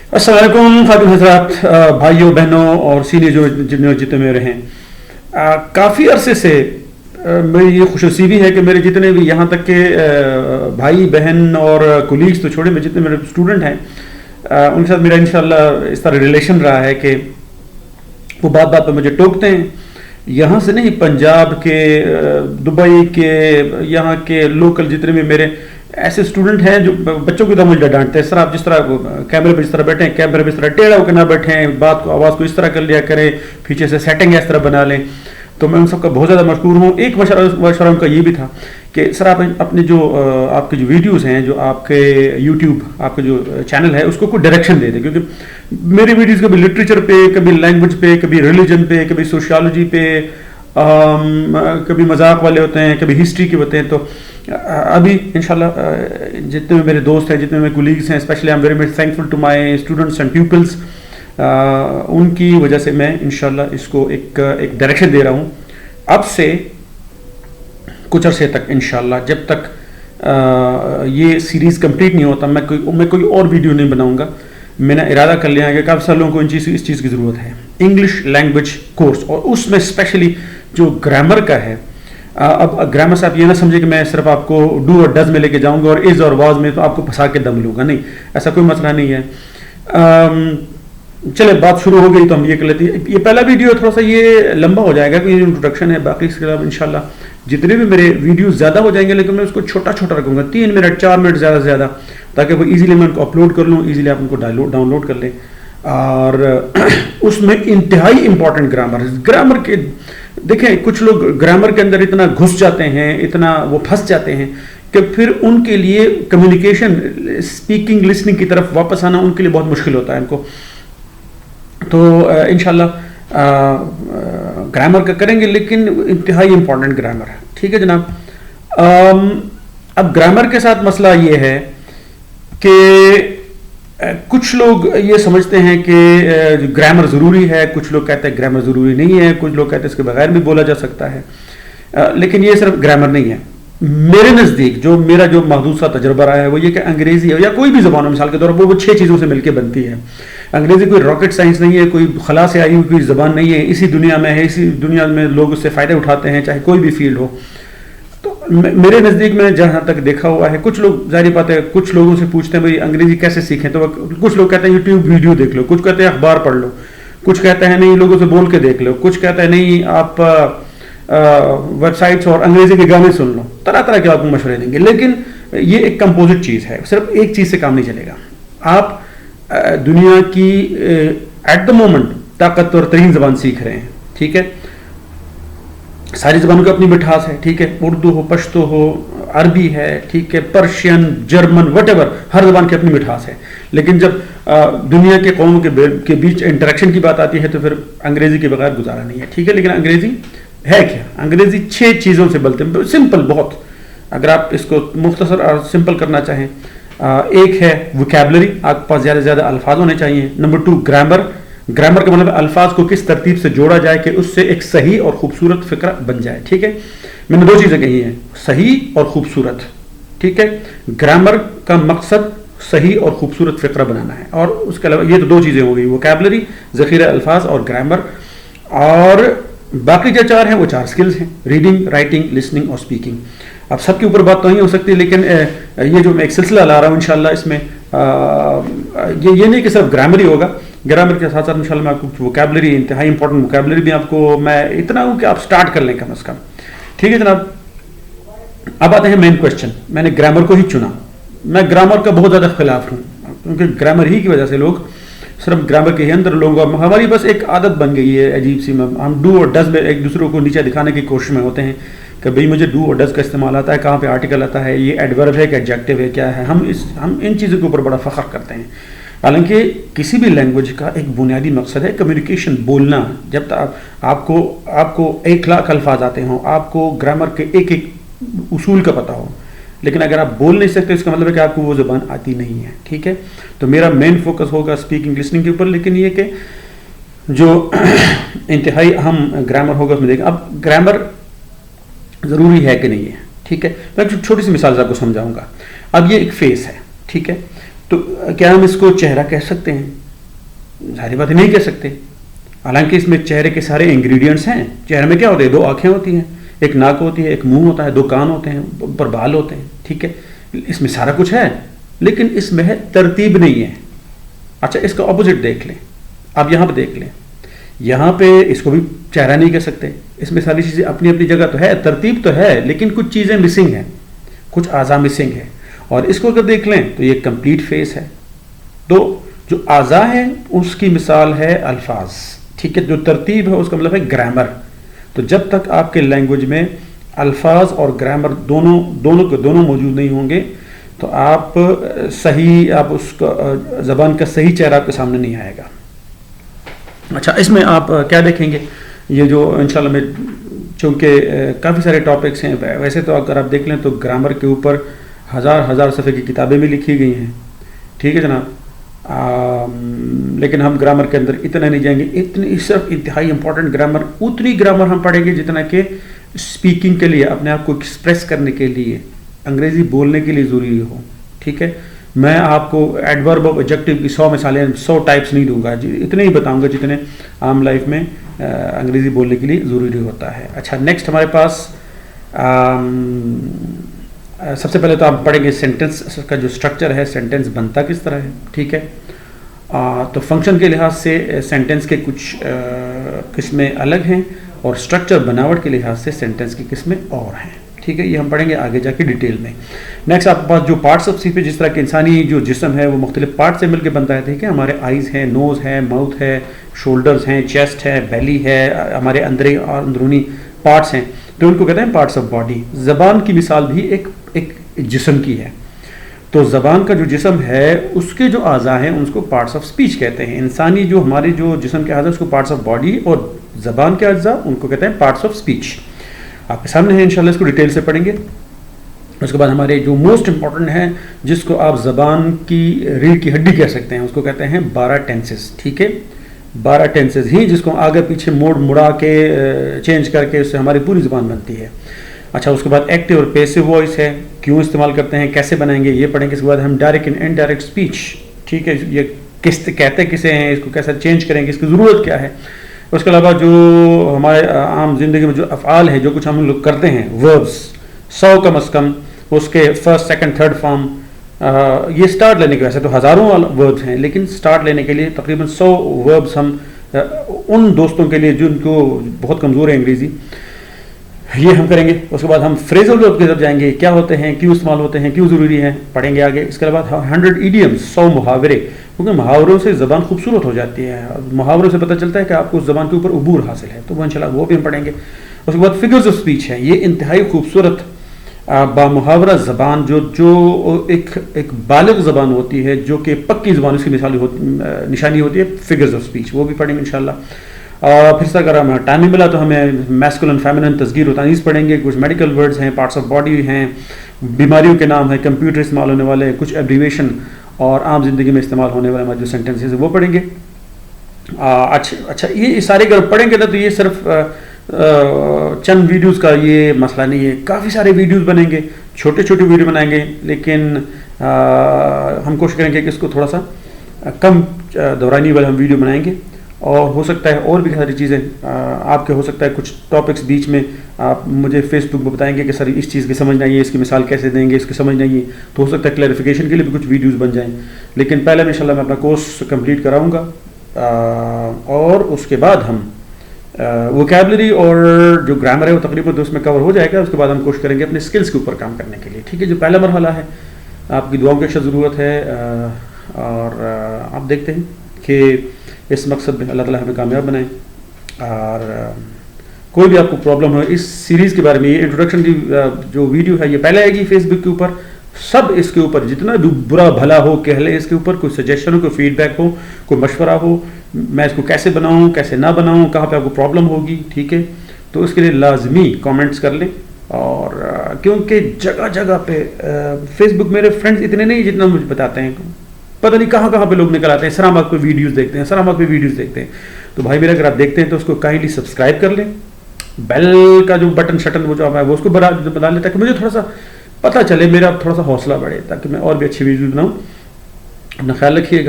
अस्सलाम वालेकुम खातिन हज़रात, भाइयों बहनों और सीनियर जितने मेरे हैं, काफ़ी अरसे से मेरी ये खुशनसीबी है कि मेरे जितने भी यहाँ तक के भाई बहन और कोलीग्स तो छोड़े, मेरे जितने मेरे स्टूडेंट हैं उनके साथ मेरा इंशाल्लाह इस तरह रिलेशन रहा है कि वो बात बात पर मुझे टोकते हैं। यहाँ से नहीं, पंजाब के, दुबई के, यहाँ के लोकल जितने भी मेरे ऐसे स्टूडेंट हैं जो बच्चों की तरह मुझे डांटते हैं, सर आप जिस तरह कैमरे पे इस तरह बैठे, कैमरे पे इस तरह टेढ़ा होकर ना बैठें, बात को आवाज़ को इस तरह कर लिया करें, पीछे से सेटिंग इस तरह बना लें। तो मैं उन सबका बहुत ज़्यादा मशकूर हूँ। एक मशवरा उनका ये भी था कि सर आप अपने जो आपके जो वीडियोज़ हैं, जो आपके यूट्यूब आपका जो चैनल है, उसको कोई डायरेक्शन दे दें, क्योंकि मेरी वीडियोज़ कभी लिटरेचर पे, कभी लैंग्वेज पे, कभी रिलीजन पे, कभी सोशियोलॉजी पे, कभी मजाक वाले होते हैं, कभी हिस्ट्री के होते हैं। तो अभी इंशाल्लाह जितने मेरे दोस्त हैं, जितने मेरे कोलीग्स हैं, specially I am very much thankful to my students and pupils, उनकी वजह से मैं इंशाल्लाह इसको एक डायरेक्शन दे रहा हूँ। अब से कुछ अरसे तक इंशाल्लाह, जब तक ये सीरीज़ कंप्लीट नहीं होता, मैं कोई और वीडियो नहीं बनाऊँगा। मैंने इरादा कर लिया है कि काफ़ी सारे लोगों को इस चीज़ की ज़रूरत है, इंग्लिश लैंग्वेज कोर्स, और उसमें स्पेशली जो ग्रामर का है। अब ग्रामर से आप ये ना समझे कि मैं सिर्फ आपको डू और डज में लेके जाऊंगा और इज़ और वाज में तो आपको फंसा के दम लूँगा, नहीं, ऐसा कोई मसला नहीं है। चले बात शुरू हो गई तो हम ये कर लेते हैं। ये पहला वीडियो थोड़ा सा ये लंबा हो जाएगा क्योंकि इंट्रोडक्शन है, बाकी इसके अलावा इंशाल्लाह जितने भी मेरे वीडियोस ज़्यादा हो जाएंगे, लेकिन मैं उसको छोटा छोटा रखूँगा, 3 मिनट 4 मिनट ज़्यादा से ज़्यादा, ताकि वो ईजिली मैं उनको अपलोड कर लूँ, ईजिली आप उनको डाउनलोड कर लें। और उसमें इंतहाई इंपॉर्टेंट ग्रामर के, देखें कुछ लोग ग्रामर के अंदर इतना घुस जाते हैं, इतना वो फंस जाते हैं कि फिर उनके लिए कम्युनिकेशन, स्पीकिंग लिसनिंग की तरफ वापस आना उनके लिए बहुत मुश्किल होता है इनको। तो इंशाल्लाह ग्रामर का करेंगे, लेकिन इंतहाई इंपॉर्टेंट ग्रामर है, ठीक है जनाब। अब ग्रामर के साथ मसला ये है कि कुछ लोग ये समझते हैं कि ग्रामर ज़रूरी है, कुछ लोग कहते हैं ग्रामर ज़रूरी नहीं है, कुछ लोग कहते हैं इसके बगैर भी बोला जा सकता है, लेकिन ये सिर्फ ग्रामर नहीं है। मेरे नज़दीक मेरा जो महदूद सा तजर्बा रहा है वो ये कि अंग्रेज़ी है या कोई भी ज़बान, मिसाल के तौर पर वो 6 चीज़ों से मिलकर बनती है। अंग्रेज़ी कोई रॉकेट साइंस नहीं है, कोई खला से आई हुई कोई ज़बान नहीं है, इसी दुनिया में है, इसी दुनिया में लोग उससे फ़ायदे उठाते हैं, चाहे कोई भी फील्ड हो। तो मेरे नज़दीक मैंने जहाँ तक देखा हुआ है, कुछ लोग जाहिर बात है कुछ लोगों से पूछते हैं भाई अंग्रेज़ी कैसे सीखें, तो कुछ लोग कहते हैं यूट्यूब वीडियो देख लो, कुछ कहते हैं अखबार पढ़ लो, कुछ कहते हैं नहीं लोगों से बोल के देख लो, कुछ कहते हैं नहीं आप वेबसाइट्स और अंग्रेज़ी के गाने सुन लो, तरह तरह के आपको मशवरे देंगे। लेकिन ये एक कंपोजिट चीज़ है, सिर्फ एक चीज़ से काम नहीं चलेगा। आप दुनिया की एट द मोमेंट ताकतवर तरीन ज़बान सीख रहे हैं, ठीक है, सारी ज़बानों की अपनी मिठास है, ठीक है, उर्दू हो, पश्तो हो, अरबी है, ठीक है, पर्शियन, जर्मन, वटेवर, हर ज़बान की अपनी मिठास है। लेकिन जब दुनिया के कौमों के बीच इंटरेक्शन की बात आती है तो फिर अंग्रेज़ी के बगैर गुजारा नहीं है, ठीक है। लेकिन अंग्रेज़ी है क्या? अंग्रेज़ी 6 चीज़ों से बनते हैं, सिंपल बहुत, अगर आप इसको मुख्तसर और सिंपल करना चाहें। एक है वोकैबुलरी, आपके पास ज़्यादा से ज़्यादा अल्फाज होने चाहिए। नंबर 2 ग्रामर, ग्रामर का मतलब अल्फाज को किस तरतीब से जोड़ा जाए कि उससे एक सही और खूबसूरत फिक्रा बन जाए, ठीक है। मैंने 2 चीज़ें कही हैं, सही और खूबसूरत, ठीक है। ग्रामर का मकसद सही और खूबसूरत फिक्रा बनाना है, और उसके अलावा ये तो 2 चीज़ें हो गई, वोकैबुलरी, ज़ख़ीरा अल्फाज, और ग्रामर। और बाकी जो 4 हैं वो 4 स्किल्स हैं, रीडिंग, राइटिंग, लिसनिंग और स्पीकिंग। अब सबके ऊपर बात तो नहीं हो सकती, लेकिन ये जो मैं एक सिलसिला ला रहा हूँ इंशाल्लाह, इसमें ये नहीं कि सिर्फ ग्रामर ही होगा, ग्रामर के साथ साथ इंशाल्लाह मैं आपको वोकैबुलरी, इंतहाई इंपॉर्टेंट वोकैबुलरी भी आपको मैं इतना हूँ कि आप स्टार्ट कर लें कम से कम, ठीक है जनाब। अब आते हैं मेन क्वेश्चन। मैंने ग्रामर को ही चुना, मैं ग्रामर का बहुत ज़्यादा खिलाफ हूँ, क्योंकि ग्रामर ही की वजह से लोग सिर्फ ग्रामर के ही अंदर लोगों, हमारी बस एक आदत बन गई है अजीब सी, हम डू और डज में एक दूसरे को नीचे दिखाने की कोशिश में होते हैं कि भाई मुझे डू और डज का इस्तेमाल आता है, कहाँ पे आर्टिकल आता है, ये एडवर्ब है कि एडजेक्टिव है, क्या है। हम इन चीज़ों के ऊपर बड़ा फ़ख्र करते हैं, हालांकि किसी भी लैंग्वेज का एक बुनियादी मकसद है कम्युनिकेशन, बोलना। जब तक आपको 1 लाख अल्फाज आते हों, आपको ग्रामर के एक एक उसूल का पता हो, लेकिन अगर आप बोल नहीं सकते इसका मतलब है कि आपको वो ज़बान आती नहीं है, ठीक है। तो मेरा मेन फोकस होगा स्पीकिंग लिसनिंग के ऊपर, लेकिन ये कि जो इंतहाई अहम ग्रामर होगा उसमें देखें। अब ग्रामर ज़रूरी है कि नहीं है, ठीक है। मैं छोटी सी मिसाल आपको समझाऊंगा। अब ये एक फेस है, ठीक है, تو کیا ہم اس کو چہرہ کہہ سکتے ہیں؟ ظاہری بات نہیں کہہ سکتے، حالانکہ اس میں چہرے کے سارے انگریڈینٹس ہیں. چہرے میں کیا ہوتے ہیں؟ 2 آنکھیں ہوتی ہیں، ایک ناک ہوتی ہے، ایک منہ ہوتا ہے، 2 کان ہوتے ہیں، اوپر بال ہوتے ہیں. ٹھیک ہے، اس میں سارا کچھ ہے، لیکن اس میں ترتیب نہیں ہے. اچھا، اس کا اپوزٹ دیکھ لیں. اب یہاں پہ دیکھ لیں، یہاں پہ اس کو بھی چہرہ نہیں کہہ سکتے. اس میں ساری چیزیں اپنی اپنی جگہ تو ہے، ترتیب تو ہے، لیکن کچھ چیزیں مسنگ ہیں، کچھ اعضاء مسنگ ہے. اور اس کو اگر دیکھ لیں تو یہ کمپلیٹ فیس ہے. تو جو اعضاء ہیں اس کی مثال ہے الفاظ. ٹھیک ہے، جو ترتیب ہے اس کا مطلب ہے گرامر. تو جب تک آپ کے لینگویج میں الفاظ اور گرامر دونوں موجود نہیں ہوں گے تو آپ اس کا زبان کا صحیح چہرہ آپ کے سامنے نہیں آئے گا. اچھا، اس میں آپ کیا دیکھیں گے؟ یہ جو انشاءاللہ میں چونکہ کافی سارے ٹاپکس ہیں، ویسے تو اگر آپ دیکھ لیں تو گرامر کے اوپر ہزار صفحے کی کتابیں بھی لکھی گئی ہیں. ٹھیک ہے جناب، لیکن ہم گرامر کے اندر اتنا نہیں جائیں گے. اتنی صرف انتہائی امپورٹنٹ گرامر، اتنی گرامر ہم پڑھیں گے جتنا کہ اسپیکنگ کے لیے، اپنے آپ کو ایکسپریس کرنے کے لیے، انگریزی بولنے کے لیے ضروری ہو. ٹھیک ہے، میں آپ کو ایڈورب اور ایڈجیکٹو کی 100 مثالیں، 100 ٹائپس نہیں دوں گا، اتنے ہی بتاؤں گا جتنے عام لائف میں انگریزی بولنے کے لیے ضروری ہوتا ہے. اچھا، نیکسٹ ہمارے پاس سب سے پہلے تو آپ پڑھیں گے سینٹنس کا جو اسٹرکچر ہے، سینٹنس بنتا کس طرح ہے. ٹھیک ہے، تو فنکشن کے لحاظ سے سینٹنس کے کچھ قسمیں الگ ہیں، اور اسٹرکچر بناوٹ کے لحاظ سے سینٹنس کی قسمیں اور ہیں. ٹھیک ہے، یہ ہم پڑھیں گے آگے جا کے ڈیٹیل میں. نیکسٹ آپ کے پاس جو پارٹس آف اسپیچ پہ، جس طرح کہ انسانی جو جسم ہے وہ مختلف پارٹ سے مل کے بنتا ہے. ٹھیک ہے، ہمارے آئیز ہیں، نوز ہے، ماؤتھ ہے، شولڈرز ہیں، چیسٹ ہے، بیلی ہے، ہمارے اندرونی پارٹس ہیں، تو ان کو کہتے ہیں پارٹس آف باڈی. زبان کی مثال بھی ایک جسم کی ہے. تو زبان کا جو جسم ہے اس کے جو اعضاء ہیں ان کو پارٹس آف اسپیچ کہتے ہیں. انسانی جو ہمارے جو جسم کے اعضاء اس کو پارٹس آف باڈی، اور زبان کے اعضاء ان کو کہتے ہیں پارٹس آف اسپیچ. آپ کے سامنے ہیں، انشاءاللہ اس کو ڈیٹیل سے پڑھیں گے. اس کے بعد ہمارے جو موسٹ امپورٹنٹ ہیں، جس کو آپ زبان کی ریڑھ کی ہڈی کہہ سکتے ہیں، اس کو کہتے ہیں 12 ٹینسز. ٹھیک ہے، 12 ٹینسز ہی جس کو آگے پیچھے مڑا کے چینج کر کے اس سے ہماری پوری زبان بنتی ہے. اچھا، اس کے بعد ایکٹیو اور پیسو وائس ہے، کیوں استعمال کرتے ہیں، کیسے بنائیں گے، یہ پڑھیں گے. اس کے بعد ہم ڈائریکٹ اینڈ انڈائریکٹ اسپیچ. ٹھیک ہے، یہ کہتے کسے ہیں، اس کو کیسے چینج کریں گے، اس کی ضرورت کیا ہے. اس کے علاوہ جو ہمارے عام زندگی میں جو افعال ہیں، جو کچھ ہم لوگ کرتے ہیں، وربس 100 کم از کم اس کے فرسٹ سیکنڈ تھرڈ فارم، یہ سٹارٹ لینے کے، ویسے تو ہزاروں وربس ہیں لیکن سٹارٹ لینے کے لیے تقریباً 100 وربس ہم ان دوستوں کے لیے جن کو بہت کمزور ہے انگریزی، یہ ہم کریں گے. اس کے بعد ہم فریزل ورب کی طرف جائیں گے، کیا ہوتے ہیں، کیوں استعمال ہوتے ہیں، کیوں ضروری ہیں، پڑھیں گے آگے. اس کے بعد 100 ایڈیمز، 100 محاورے، کیونکہ محاوروں سے زبان خوبصورت ہو جاتی ہے. محاوروں سے پتہ چلتا ہے کہ آپ کو اس زبان کے اوپر عبور حاصل ہے، تو وہ انشاءاللہ وہ بھی ہم پڑھیں گے. اس کے بعد فگرز آف اسپیچ ہے، یہ انتہائی خوبصورت بامحاورہ زبان جو ایک بالغ زبان ہوتی ہے، جو کہ پکی زبان اس کی نشانی ہوتی ہے، فگرز آف اسپیچ، وہ بھی پڑھیں گے انشاءاللہ. پھر سے اگر ہمیں ٹائم ملا تو ہمیں میسکولن فیمنن تصغیر و تانیث پڑھیں گے. کچھ میڈیکل ورڈز ہیں، پارٹس آف باڈی ہیں، بیماریوں کے نام ہیں، کمپیوٹر استعمال ہونے والے کچھ ایبریویشن، اور عام زندگی میں استعمال ہونے والے ہمارے جو سینٹینسز ہیں وہ پڑھیں گے. اچھا، یہ سارے اگر پڑھیں گے نا تو یہ صرف چند ویڈیوز کا یہ مسئلہ نہیں ہے، کافی سارے ویڈیوز بنیں گے، چھوٹے ویڈیو بنائیں گے، لیکن ہم کوشش کریں گے کہ اس کو تھوڑا سا کم دورانی والے ہم ویڈیو بنائیں گے. اور ہو سکتا ہے اور بھی ساری چیزیں آپ کے، ہو سکتا ہے کچھ ٹاپکس بیچ میں آپ مجھے فیس بک پہ بتائیں گے کہ سر اس چیز کی سمجھ نہیں ہے، اس کی مثال کیسے دیں گے، اس کی سمجھ نہیں ہے، تو ہو سکتا ہے کلیریفیکیشن کے لیے بھی کچھ ویڈیوز بن جائیں. لیکن پہلے میں انشاءاللہ میں اپنا کورس کمپلیٹ کراؤں گا، اور اس کے بعد ہم ووکیبلری اور جو گرامر ہے وہ تقریباً اس میں کور ہو جائے گا. اس کے بعد ہم کوشش کریں گے اپنے اسکلس کے اوپر کام کرنے کے لیے. ٹھیک ہے، جو پہلا مرحلہ ہے آپ کی دعاؤں کی اشد ضرورت ہے، اور آپ دیکھتے ہیں کہ اس مقصد میں اللہ تعالیٰ ہمیں کامیاب بنائیں. اور کوئی بھی آپ کو پرابلم ہو اس سیریز کے بارے میں، یہ انٹروڈکشن کی جو ویڈیو ہے یہ پہلے آئے گی فیس بک کے اوپر، سب اس کے اوپر جتنا بھی برا بھلا ہو کہہ لیں، اس کے اوپر کوئی سجیشن ہو، کوئی فیڈ بیک ہو، کوئی مشورہ ہو، میں اس کو کیسے بناؤں، کیسے نہ بناؤں، کہاں پہ آپ کو پرابلم ہوگی. ٹھیک ہے، تو اس کے لیے لازمی کامنٹس کر لیں. اور کیونکہ جگہ جگہ پہ فیس بک میرے فرینڈز اتنے نہیں جتنا مجھے بتاتے ہیں، پتہ نہیں کہاں پہ لوگ نکل آتے ہیں، سر ہم آپ کو ویڈیوز دیکھتے ہیں، سر ہم آپ کو ویڈیوز دیکھتے ہیں. تو بھائی میرے اگر آپ دیکھتے ہیں تو اس کو کائنڈلی سبسکرائب کر لیں، بیل کا جو بٹن شٹن وہ جو ہے وہ اس کو بنا لیں، تاکہ مجھے تھوڑا سا پتہ چلے، میرا تھوڑا سا حوصلہ بڑھے، تاکہ میں اور بھی اچھی ویڈیوز بناؤں. اپنا خیال رکھیے گا.